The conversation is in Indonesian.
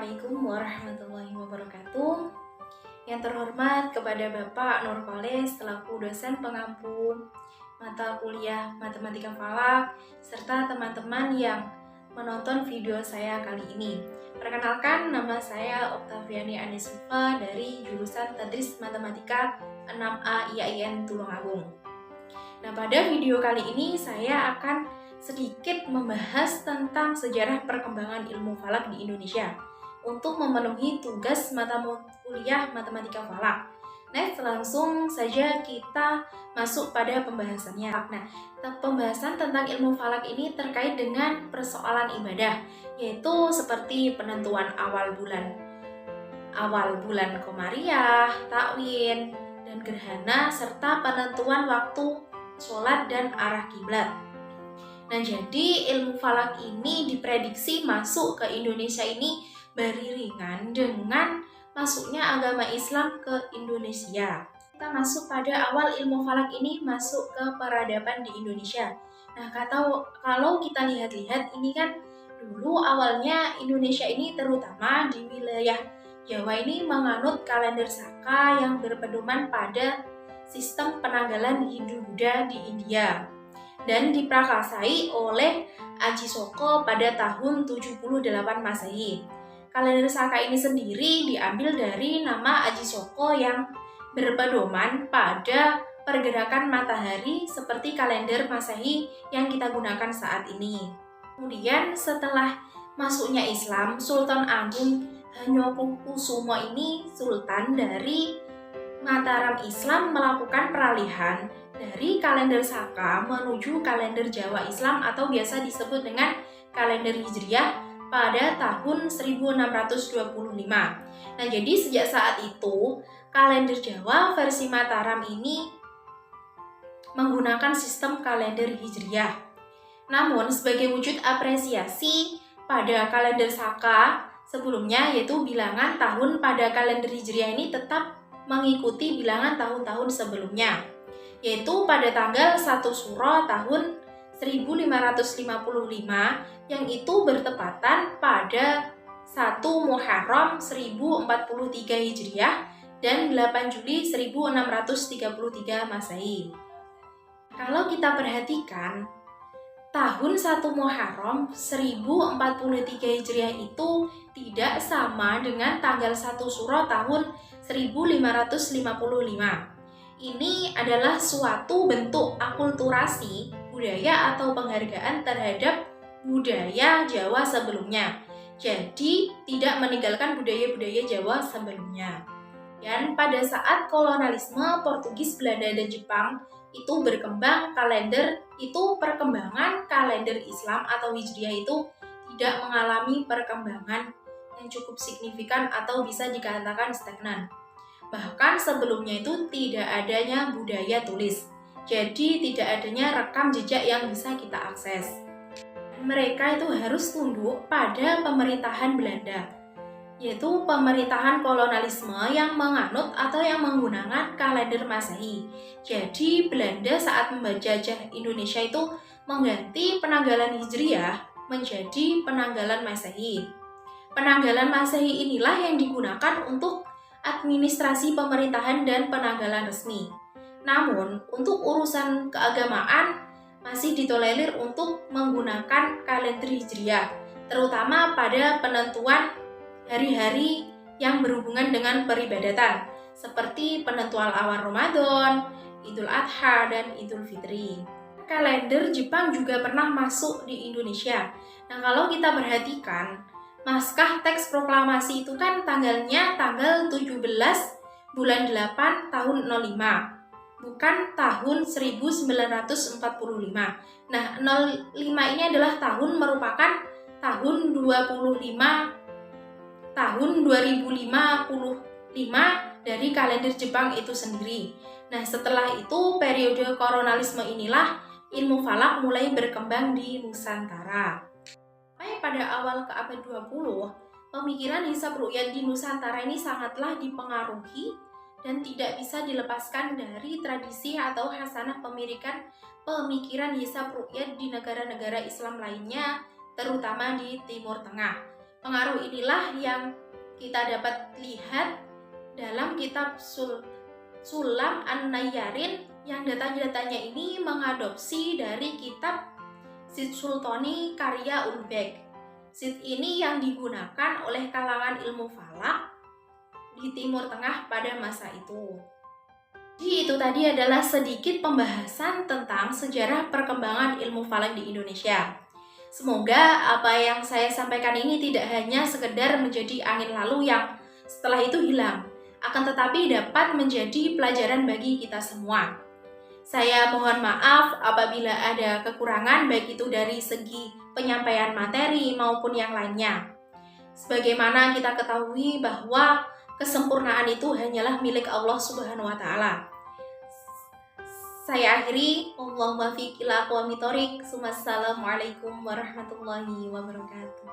Assalamualaikum warahmatullahi wabarakatuh. Yang terhormat kepada Bapak Nurkholis selaku dosen pengampu mata kuliah Matematika Falak serta teman-teman yang menonton video saya kali ini. Perkenalkan, nama saya Oktaviani Anisufa dari jurusan Tadris Matematika 6A IAIN Tulungagung. Nah, pada video kali ini saya akan sedikit membahas tentang sejarah perkembangan ilmu falak di Indonesia untuk memenuhi tugas mata kuliah Matematika Falak. Next, langsung saja kita masuk pada pembahasannya. Nah, pembahasan tentang ilmu falak ini terkait dengan persoalan ibadah, yaitu seperti penentuan awal bulan Komariah, takwin, dan gerhana, serta penentuan waktu sholat dan arah kiblat. Nah, jadi ilmu falak ini diprediksi masuk ke Indonesia ini beriringan dengan masuknya agama Islam ke Indonesia. Kita masuk pada awal ilmu falak ini masuk ke peradaban di Indonesia. Nah, kalau kita lihat-lihat ini kan dulu awalnya Indonesia ini terutama di wilayah Jawa ini menganut kalender Saka yang berpedoman pada sistem penanggalan Hindu-Buddha di India dan diprakasai oleh Aji Soko pada tahun 78 Masehi. Kalender Saka ini sendiri diambil dari nama Aji Soko yang berpedoman pada pergerakan matahari seperti kalender Masehi yang kita gunakan saat ini. Kemudian setelah masuknya Islam, Sultan Agung Hanyokrokusumo ini sultan dari Mataram Islam melakukan peralihan dari kalender Saka menuju kalender Jawa Islam atau biasa disebut dengan kalender Hijriah pada tahun 1625. Nah, jadi sejak saat itu kalender Jawa versi Mataram ini menggunakan sistem kalender Hijriah. Namun sebagai wujud apresiasi pada kalender Saka sebelumnya, yaitu bilangan tahun pada kalender Hijriah ini tetap mengikuti bilangan tahun-tahun sebelumnya, yaitu pada tanggal 1 Suro tahun 1555 yang itu bertepatan pada 1 Muharram 1043 Hijriah dan 8 Juli 1633 Masehi. Kalau kita perhatikan, tahun 1 Muharram 1043 Hijriah itu tidak sama dengan tanggal 1 Suro tahun 1555. Ini adalah suatu bentuk akulturasi budaya atau penghargaan terhadap budaya Jawa sebelumnya. Jadi, tidak meninggalkan budaya-budaya Jawa sebelumnya. Dan pada saat kolonialisme Portugis, Belanda, dan Jepang itu berkembang perkembangan kalender Islam atau Hijriah itu tidak mengalami perkembangan yang cukup signifikan atau bisa dikatakan stagnan. Bahkan sebelumnya itu tidak adanya budaya tulis, jadi tidak adanya rekam jejak yang bisa kita akses. Mereka itu harus tunduk pada pemerintahan Belanda, yaitu pemerintahan kolonialisme yang menganut atau yang menggunakan kalender Masehi. Jadi Belanda saat menjajah Indonesia itu mengganti penanggalan Hijriah menjadi penanggalan Masehi. Penanggalan Masehi inilah yang digunakan untuk administrasi pemerintahan dan penanggalan resmi. Namun, untuk urusan keagamaan masih ditolerir untuk menggunakan kalender Hijriah, terutama pada penentuan hari-hari yang berhubungan dengan peribadatan, seperti penentuan awal Ramadan, Idul Adha, dan Idul Fitri. Kalender Jepang juga pernah masuk di Indonesia. Nah, kalau kita perhatikan, naskah teks proklamasi itu kan tanggalnya tanggal 17 bulan 8 tahun 05, bukan tahun 1945. Nah, 05 ini adalah merupakan tahun 2055 dari kalender Jepang itu sendiri. Nah, setelah itu periode kolonialisme inilah ilmu falak mulai berkembang di Nusantara. Pada awal ke abad 20, pemikiran hisab ru'yat di Nusantara ini sangatlah dipengaruhi dan tidak bisa dilepaskan dari tradisi atau hasanah pemikiran hisab ru'yat di negara-negara Islam lainnya, terutama di Timur Tengah. Pengaruh inilah yang kita dapat lihat dalam kitab Sulam An-Nayyarin yang data-datanya ini mengadopsi dari kitab Sid Sultani karya Ulbek. Sid ini yang digunakan oleh kalangan ilmu falak di Timur Tengah pada masa itu. Jadi itu tadi adalah sedikit pembahasan tentang sejarah perkembangan ilmu falak di Indonesia. Semoga apa yang saya sampaikan ini tidak hanya sekedar menjadi angin lalu yang setelah itu hilang, akan tetapi dapat menjadi pelajaran bagi kita semua. Saya mohon maaf apabila ada kekurangan baik itu dari segi penyampaian materi maupun yang lainnya. Sebagaimana kita ketahui bahwa kesempurnaan itu hanyalah milik Allah Subhanahu wa taala. Saya akhiri, Allahumma fiq ila aqwamit thoriq. Wassalamualaikum warahmatullahi wabarakatuh.